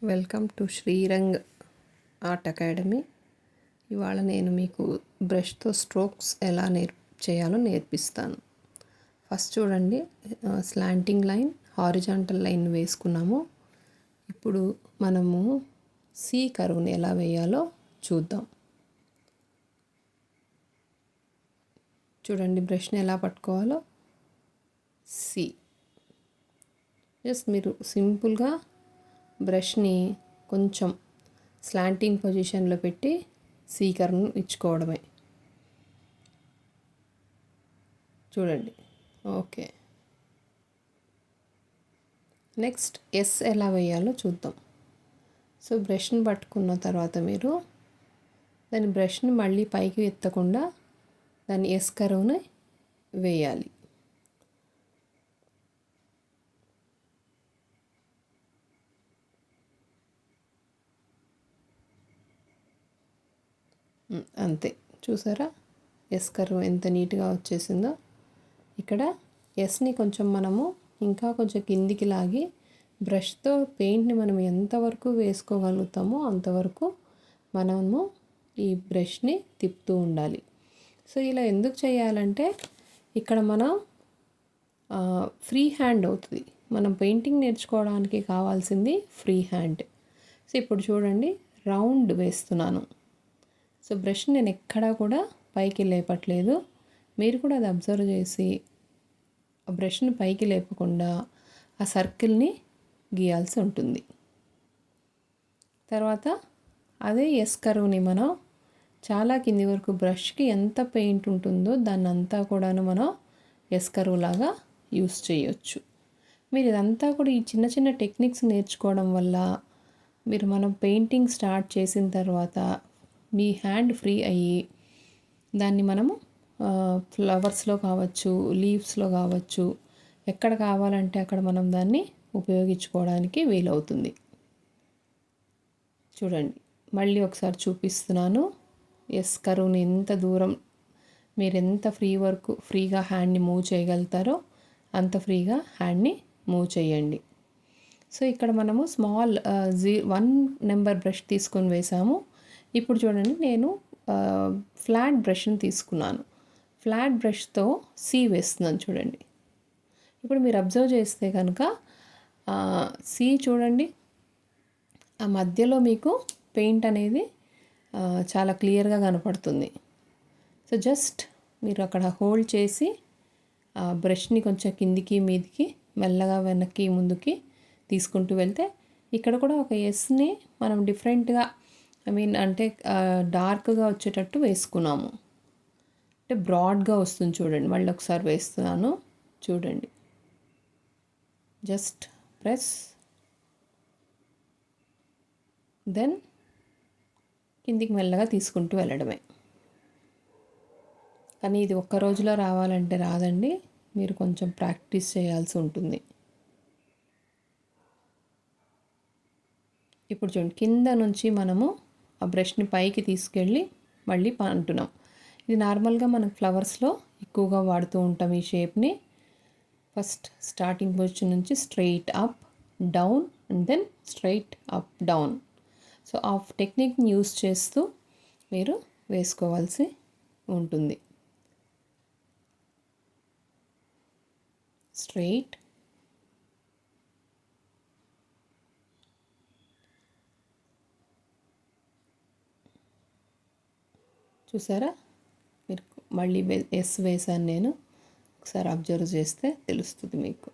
Welcome to Srirang art academy. ఇవాళ నేను మీకు బ్రష్తో స్ట్రోక్స్ ఎలా చేయాలో నేర్పిస్తాను. ఫస్ట్ చూడండి, స్లాంటింగ్ లైన్, హారిజాంటల్ లైన్ వేసుకున్నాము. ఇప్పుడు మనము సి కర్వ్ని ఎలా వేయాలో చూద్దాం. చూడండి, బ్రష్ని ఎలా పట్టుకోవాలో. సి జస్ట్ మీరు సింపుల్గా బ్రష్ని కొంచెం స్లాంటింగ్ పొజిషన్లో పెట్టి సీకర్ను ఇచ్చుకోవడమే. చూడండి, ఓకే. నెక్స్ట్ ఎస్ ఎలా వేయాలో చూద్దాం. సో బ్రష్ని పట్టుకున్న తర్వాత మీరు దాని బ్రష్ని మళ్ళీ పైకి ఎత్తకుండా దాని ఎస్ కర్వ్ని వేయాలి. అంతే, చూసారా ఎస్ కర్వ్ ఎంత నీట్గా వచ్చేసిందో. ఇక్కడ ఎస్ని కొంచెం మనము ఇంకా కొంచెం కిందికి లాగి బ్రష్తో పెయింట్ని మనం ఎంతవరకు వేసుకోగలుగుతామో అంతవరకు మనము ఈ బ్రష్ని తిప్పుతూ ఉండాలి. సో ఇలా ఎందుకు చేయాలంటే ఇక్కడ మనం ఫ్రీ హ్యాండ్ అవుతుంది. మనం పెయింటింగ్ నేర్చుకోవడానికి కావాల్సింది ఫ్రీ హ్యాండ్. సో ఇప్పుడు చూడండి, రౌండ్ వేస్తున్నాను. సో బ్రష్ నేను ఎక్కడా కూడా పైకి లేపట్లేదు. మీరు కూడా అది అబ్జర్వ్ చేసి ఆ బ్రష్ని పైకి లేపకుండా ఆ సర్కిల్ని గీయాల్సి ఉంటుంది. తర్వాత అదే ఎస్ కర్వ్ని మనం చాలా కింది వరకు బ్రష్కి ఎంత పెయింట్ ఉంటుందో దాన్ని అంతా కూడాను మనం ఎస్ కర్వ్ లాగా యూస్ చేయొచ్చు. మీరు ఇదంతా కూడా ఈ చిన్న చిన్న టెక్నిక్స్ నేర్చుకోవడం వల్ల మనం పెయింటింగ్ స్టార్ట్ చేసిన తర్వాత మీ హ్యాండ్ ఫ్రీ అయ్యి దాన్ని మనము ఫ్లవర్స్లో కావచ్చు, లీవ్స్లో కావచ్చు, ఎక్కడ కావాలంటే అక్కడ మనం దాన్ని ఉపయోగించుకోవడానికి వీలవుతుంది. చూడండి, మళ్ళీ ఒకసారి చూపిస్తున్నాను. ఎస్ కర్వ్ని ఎంత దూరం మీరు ఎంత ఫ్రీగా హ్యాండ్ని మూవ్ చేయగలుగుతారో అంత ఫ్రీగా హ్యాండ్ని మూవ్ చేయండి. సో ఇక్కడ మనము స్మాల్ 1 నెంబర్ బ్రష్ తీసుకొని వేసాము. ఇప్పుడు చూడండి, నేను ఫ్లాట్ బ్రష్ని తీసుకున్నాను. ఫ్లాట్ బ్రష్తో సి వేస్తున్నాను. చూడండి, ఇప్పుడు మీరు అబ్జర్వ్ చేస్తే కనుక సి చూడండి, ఆ మధ్యలో మీకు పెయింట్ అనేది చాలా క్లియర్గా కనపడుతుంది. సో జస్ట్ మీరు అక్కడ హోల్డ్ చేసి ఆ బ్రష్ని కొంచెం కిందికి మీదికి మెల్లగా వెనక్కి ముందుకి తీసుకుంటూ వెళ్తే ఇక్కడ కూడా ఒక ఎస్ని మనం డిఫరెంట్గా అంటే డార్క్గా వచ్చేటట్టు వేసుకున్నాము. అంటే బ్రాడ్గా వస్తుంది. చూడండి, మళ్ళీ ఒకసారి వేస్తున్నాను. చూడండి, జస్ట్ ప్రెస్, దెన్ కిందికి మెల్లగా తీసుకుంటూ వెళ్ళడమే. కానీ ఇది ఒక్క రోజులో రావాలంటే రాదండి, మీరు కొంచెం ప్రాక్టీస్ చేయాల్సి ఉంటుంది. ఇప్పుడు చూడండి, కింద నుంచి మనము ఆ బ్రష్ని పైకి తీసుకెళ్ళి మళ్ళీ అంటున్నాం. ఇది నార్మల్గా మనం ఫ్లవర్స్లో ఎక్కువగా వాడుతూ ఉంటాం ఈ షేప్ని. ఫస్ట్ స్టార్టింగ్ పొజిషన్ నుంచి straight up, down and then straight up, down. So ఆ టెక్నిక్ని యూస్ చేస్తూ మీరు వేసుకోవాల్సి ఉంటుంది. స్ట్రైట్, చూసారా, మీరు మళ్ళీ ఎస్ వేసాను నేను. ఒకసారి అబ్జర్వ్ చేస్తే తెలుస్తుంది మీకు.